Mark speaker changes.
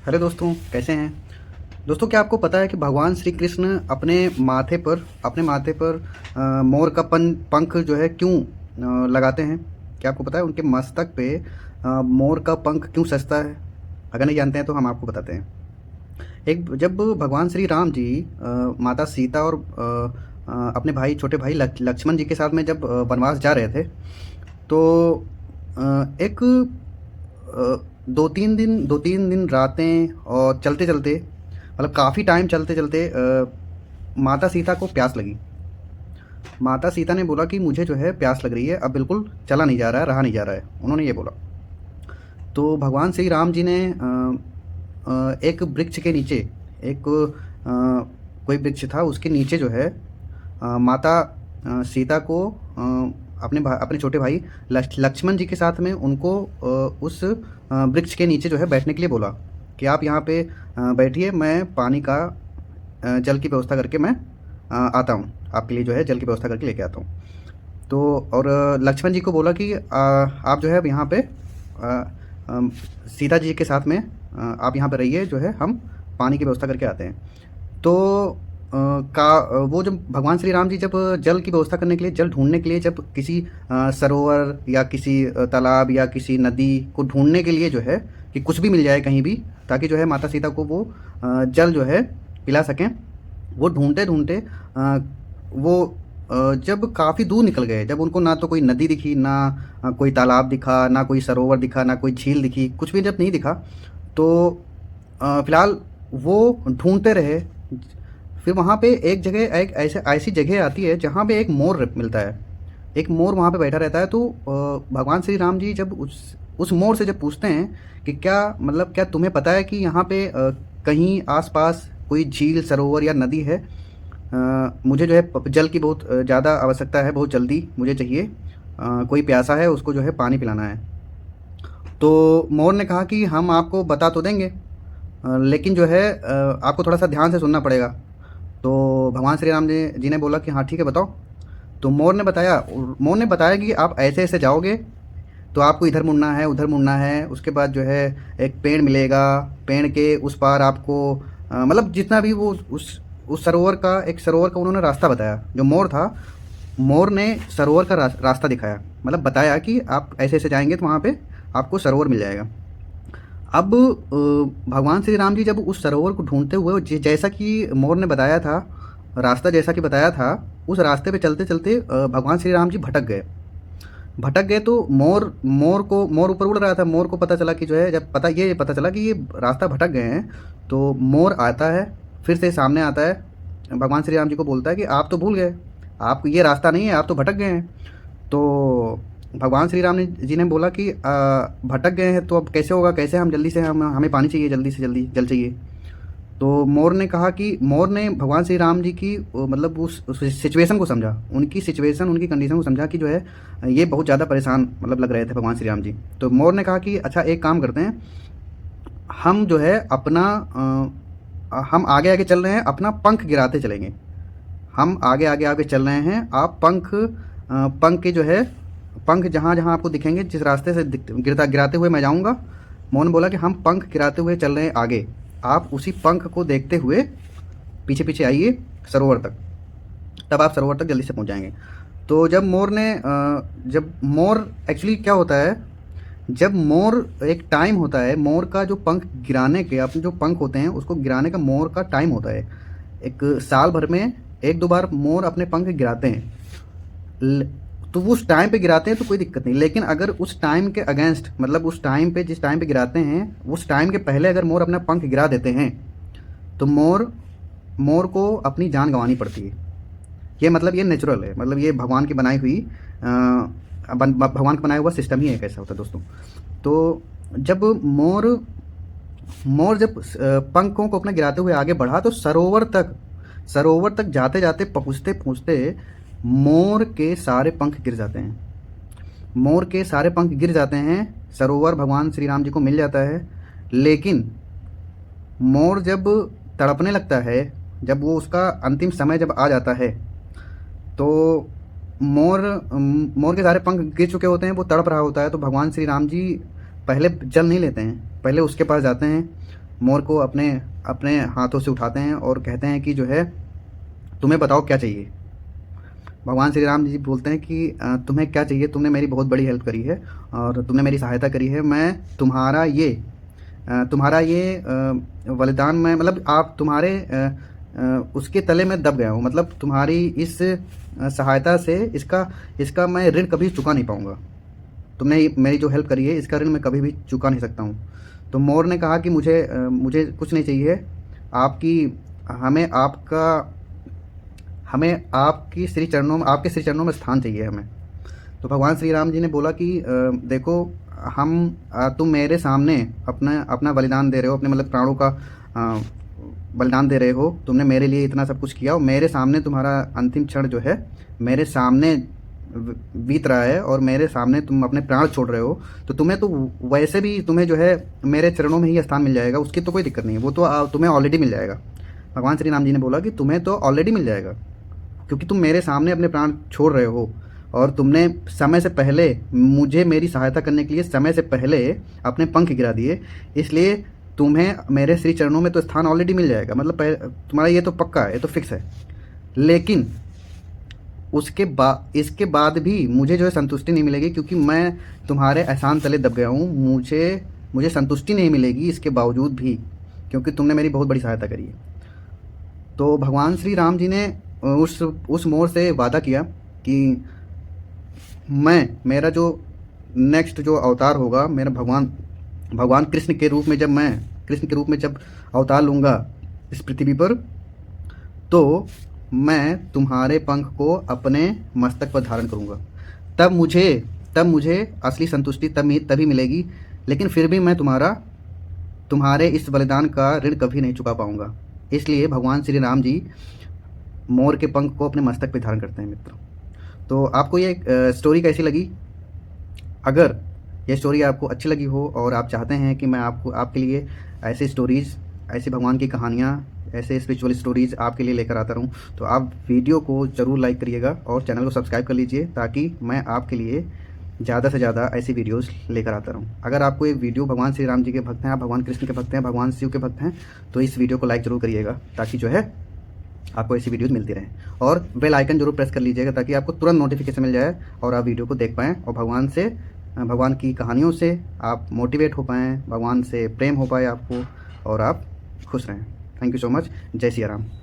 Speaker 1: Hello दोस्तों, कैसे हैं। दोस्तों, क्या आपको पता है कि भगवान श्री कृष्ण अपने माथे पर मोर का पंख जो है क्यों लगाते हैं। क्या आपको पता है उनके मस्तक पे मोर का पंख क्यों सजता है। अगर नहीं जानते हैं तो हम आपको बताते हैं। एक जब भगवान श्री राम जी माता सीता और अपने भाई छोटे भाई लक्ष्मण जी के साथ में जब वनवास जा रहे थे, तो एक 2-3 दिन रातें और चलते-चलते, मतलब काफ़ी टाइम चलते-चलते माता सीता को प्यास लगी। माता सीता ने बोला कि मुझे जो है प्यास लग रही है, अब बिल्कुल चला नहीं जा रहा है, रहा नहीं जा रहा है। उन्होंने ये बोला। तो भगवान श्री राम जी ने एक वृक्ष के नीचे, एक कोई वृक्ष था, उसके नीचे जो है माता सीता को अपने छोटे भाई लक्ष्मण जी के साथ में उनको उस वृक्ष के नीचे जो है बैठने के लिए बोला कि आप यहाँ पे बैठिए, मैं पानी का जल की व्यवस्था करके मैं आता हूँ, आपके लिए जो है जल की व्यवस्था करके लेके आता हूँ। तो और लक्ष्मण जी को बोला कि आप जो है अब यहाँ पे सीता जी के साथ में आप यहाँ पे रहिए, जो है हम पानी की व्यवस्था करके आते हैं। तो वो जब भगवान श्री राम जी जब जल की व्यवस्था करने के लिए, जल ढूँढने के लिए, जब किसी सरोवर या किसी तालाब या किसी नदी को ढूँढने के लिए जो है कि कुछ भी मिल जाए कहीं भी, ताकि जो है माता सीता को वो जल जो है पिला सकें। वो ढूँढते-ढूँढते वो जब काफ़ी दूर निकल गए, जब उनको ना तो कोई नदी दिखी, ना कोई तालाब दिखा, ना कोई सरोवर दिखा, ना कोई झील दिखी, कुछ भी जब नहीं दिखा, तो फ़िलहाल वो ढूँढते रहे। फिर वहाँ पे एक जगह, एक ऐसी जगह आती है जहाँ पे एक मोर मिलता है। एक मोर वहाँ पे बैठा रहता है। तो भगवान श्री राम जी जब उस मोर से जब पूछते हैं कि क्या तुम्हें पता है कि यहाँ पे कहीं आस-पास कोई झील, सरोवर या नदी है। मुझे जो है जल की बहुत ज़्यादा आवश्यकता है, बहुत जल्दी मुझे चाहिए। कोई प्यासा है, उसको जो है पानी पिलाना है। तो मोर ने कहा कि हम आपको बता तो देंगे, लेकिन जो है आपको थोड़ा सा ध्यान से सुनना पड़ेगा। तो भगवान श्री राम जी ने बोला कि हाँ ठीक है, बताओ। तो मोर ने बताया कि आप ऐसे ऐसे जाओगे तो आपको इधर मुड़ना है, उधर मुड़ना है। उसके बाद जो है एक पेड़ मिलेगा, पेड़ के उस पार आपको मतलब जितना भी वो उस सरोवर का उन्होंने रास्ता बताया। जो मोर था, मोर ने सरोवर का रास्ता दिखाया, मतलब बताया कि आप ऐसे ऐसे जाएंगे तो वहाँ पे आपको सरोवर मिल जाएगा। अब भगवान श्री राम जी जब उस सरोवर को ढूंढते हुए, जैसा कि मोर ने बताया था, रास्ता जैसा कि बताया था, उस रास्ते पे चलते चलते भगवान श्री राम जी भटक गए। तो मोर ऊपर उड़ रहा था। मोर को पता चला कि जो है, जब पता चला कि ये रास्ता भटक गए हैं, तो मोर आता है, फिर से सामने आता है, भगवान श्री राम जी को बोलता है कि आप तो भूल गए, आप ये रास्ता नहीं है, आप तो भटक गए हैं। तो भगवान श्री राम जी ने बोला कि भटक गए हैं तो अब कैसे होगा, कैसे हम जल्दी से, हमें पानी चाहिए, जल्दी से जल्दी जल चाहिए। तो मोर ने भगवान श्री राम जी की मतलब उस सिचुएशन को समझा, उनकी सिचुएशन, उनकी कंडीशन को समझा कि जो है ये बहुत ज़्यादा परेशान मतलब लग रहे थे भगवान श्री राम जी। तो मोर ने कहा कि अच्छा एक काम करते हैं, हम जो है हम आगे आगे चल रहे हैं, अपना पंख गिराते चलेंगे। हम आगे आगे आगे चल रहे हैं, आप पंख के जो है, पंख जहाँ जहाँ आपको दिखेंगे, जिस रास्ते से गिराते हुए मैं जाऊँगा, मोहन बोला कि हम पंख गिराते हुए चल रहे हैं आगे, आप उसी पंख को देखते हुए पीछे पीछे आइए सरोवर तक, तब आप सरोवर तक जल्दी से पहुँच जाएंगे। तो जब मोर एक्चुअली क्या होता है, जब मोर, एक टाइम होता है मोर का, जो पंख गिराने के, अपने जो पंख होते हैं उसको गिराने का मोर का टाइम होता है। एक साल भर में एक दो बार मोर अपने पंख गिराते हैं। तो वो उस टाइम पे गिराते हैं तो कोई दिक्कत नहीं, लेकिन अगर उस टाइम के अगेंस्ट, मतलब उस टाइम पे, जिस टाइम पे गिराते हैं उस टाइम के पहले अगर मोर अपना पंख गिरा देते हैं, तो मोर को अपनी जान गंवानी पड़ती है। ये मतलब ये नेचुरल है, मतलब ये भगवान की बनाई हुई भगवान का बनाया हुआ सिस्टम ही एक ऐसा होता है दोस्तों। तो जब मोर जब पंखों को अपना गिराते हुए आगे बढ़ा, तो सरोवर तक जाते जाते, पहुँचते पहुँचते मोर के सारे पंख गिर जाते हैं। मोर के सारे पंख गिर जाते हैं, सरोवर भगवान श्री राम जी को मिल जाता है। लेकिन मोर जब तड़पने लगता है, जब वो उसका अंतिम समय जब आ जाता है, तो मोर मोर के सारे पंख गिर चुके होते हैं, वो तड़प रहा होता है। तो भगवान श्री राम जी पहले जल नहीं लेते हैं, पहले उसके पास जाते हैं, मोर को अपने अपने हाथों से उठाते हैं और कहते हैं कि जो है तुम्हें बताओ क्या चाहिए। भगवान श्री राम जी बोलते हैं कि तुम्हें क्या चाहिए, तुमने मेरी बहुत बड़ी हेल्प करी है और तुमने मेरी सहायता करी है, मैं तुम्हारा ये बलिदान में मतलब आप तुम्हारे उसके तले में दब गया हूँ, मतलब तुम्हारी इस सहायता से इसका मैं ऋण कभी चुका नहीं पाऊँगा। तुमने मेरी जो हेल्प करी है इसका ऋण मैं कभी भी चुका नहीं सकता हूँ। तो मोर ने कहा कि मुझे कुछ नहीं चाहिए, आपकी हमें आपका हमें आपके श्री चरणों में स्थान चाहिए हमें। तो भगवान श्री राम जी ने बोला कि देखो तुम मेरे सामने अपना अपना बलिदान दे रहे हो, अपने मतलब प्राणों का बलिदान दे रहे हो, तुमने मेरे लिए इतना सब कुछ किया और मेरे सामने तुम्हारा अंतिम क्षण जो है मेरे सामने बीत रहा है और मेरे सामने तुम अपने प्राण छोड़ रहे हो, तो तुम्हें तो वैसे भी तुम्हें जो है मेरे चरणों में ही स्थान मिल जाएगा, उसकी तो कोई दिक्कत नहीं है, वो तो तुम्हें ऑलरेडी मिल जाएगा। भगवान श्री राम जी ने बोला कि तुम्हें तो ऑलरेडी मिल जाएगा, क्योंकि तुम मेरे सामने अपने प्राण छोड़ रहे हो और तुमने समय से पहले मुझे मेरी सहायता करने के लिए समय से पहले अपने पंख गिरा दिए, इसलिए तुम्हें मेरे श्री चरणों में तो स्थान ऑलरेडी मिल जाएगा, मतलब तुम्हारा ये तो पक्का है, ये तो फिक्स है। लेकिन इसके बाद भी मुझे जो है संतुष्टि नहीं मिलेगी, क्योंकि मैं तुम्हारे एहसान तले दब गया हूँ, मुझे संतुष्टि नहीं मिलेगी इसके बावजूद भी, क्योंकि तुमने मेरी बहुत बड़ी सहायता करी है। तो भगवान श्री राम जी ने उस मोर से वादा किया कि मेरा जो नेक्स्ट जो अवतार होगा, मेरा भगवान कृष्ण के रूप में जब अवतार लूँगा इस पृथ्वी पर, तो मैं तुम्हारे पंख को अपने मस्तक पर धारण करूँगा। तब मुझे असली संतुष्टि तभी मिलेगी, लेकिन फिर भी मैं तुम्हारे इस बलिदान का ऋण कभी नहीं चुका पाऊँगा। इसलिए भगवान श्री राम जी मोर के पंख को अपने मस्तक पर धारण करते हैं मित्रों। तो आपको ये स्टोरी कैसी लगी? अगर ये स्टोरी आपको अच्छी लगी हो और आप चाहते हैं कि मैं आपके लिए ऐसी स्टोरीज़, ऐसी भगवान की कहानियाँ, ऐसे स्पिरिचुअल स्टोरीज़ आपके लिए लेकर आता रहूँ, तो आप वीडियो को ज़रूर लाइक करिएगा और चैनल को सब्सक्राइब कर लीजिए, ताकि मैं आपके लिए ज़्यादा से ज़्यादा ऐसी वीडियोस लेकर आता रहूँ। अगर आपको ये वीडियो भगवान श्री राम जी के भक्त हैं, आप भगवान कृष्ण के भक्त हैं, भगवान शिव के भक्त हैं, तो इस वीडियो को लाइक ज़रूर करिएगा, ताकि जो है आपको ऐसी वीडियोस मिलती रहें। और बेल आइकन जरूर प्रेस कर लीजिएगा, ताकि आपको तुरंत नोटिफिकेशन मिल जाए और आप वीडियो को देख पाएँ और भगवान की कहानियों से आप मोटिवेट हो पाएँ, भगवान से प्रेम हो पाए आपको और आप खुश रहें। Thank you so much. जय सिया राम।